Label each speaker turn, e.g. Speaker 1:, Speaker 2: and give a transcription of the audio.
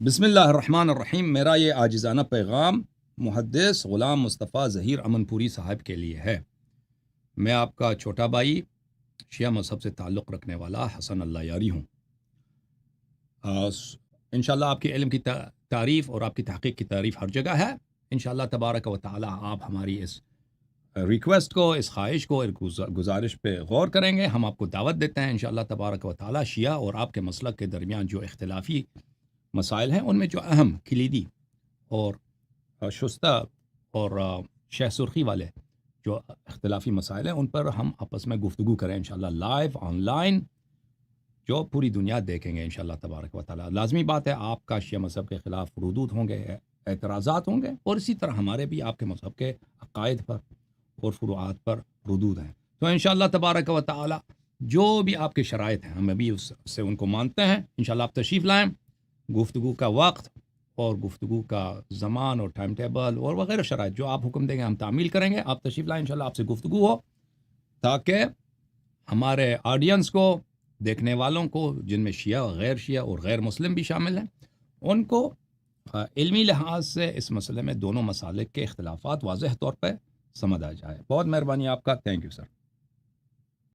Speaker 1: بسم اللہ الرحمن الرحیم. میرا یہ عاجزانہ پیغام محدث غلام مصطفیٰ ظہیر امن پوری صاحب کے لیے ہے. میں آپ کا چھوٹا بھائی شیعہ مذہب سے تعلق رکھنے والا حسن اللہ یاری ہوں. انشاءاللہ آپ کے علم کی تعریف اور آپ کی تحقیق کی تعریف ہر جگہ ہے. انشاءاللہ تبارک و تعالی آپ ہماری اس ریکویسٹ کو، اس خواہش کو، اس گزارش پہ غور کریں گے. ہم آپ کو دعوت دیتے ہیں انشاءاللہ تبارک و تعالی شیعہ اور آپ کے مسلک کے درمیان جو اختلافی مسائل ہیں ان میں جو اہم کلیدی اور شستہ اور شہ سرخی والے جو اختلافی مسائل ہیں ان پر ہم آپس میں گفتگو کریں انشاءاللہ لائیو آن لائن، جو پوری دنیا دیکھیں گے انشاءاللہ تبارک و تعالی. لازمی بات ہے آپ کا شیعہ مذہب کے خلاف ردود ہوں گے، اعتراضات ہوں گے، اور اسی طرح ہمارے بھی آپ کے مذہب کے عقائد پر اور فروعات پر ردود ہیں. تو انشاءاللہ تبارک و تعالی جو بھی آپ کے شرائط ہیں ہم بھی اس سے ان کو مانتے ہیں. انشاءاللہ آپ تشریف لائیں. گفتگو کا وقت اور گفتگو کا زمان اور ٹائم ٹیبل اور وغیرہ شرائط جو آپ حکم دیں گے ہم تعمیل کریں گے. آپ تشریف لائیں انشاءاللہ آپ سے گفتگو ہو تاکہ ہمارے آڈینس کو، دیکھنے والوں کو جن میں شیعہ، غیر شیعہ اور غیر مسلم بھی شامل ہیں، ان کو علمی لحاظ سے اس مسئلے میں دونوں مسالک کے اختلافات واضح طور پہ سمجھ آ جائے. بہت مہربانی آپ کا. Thank you sir.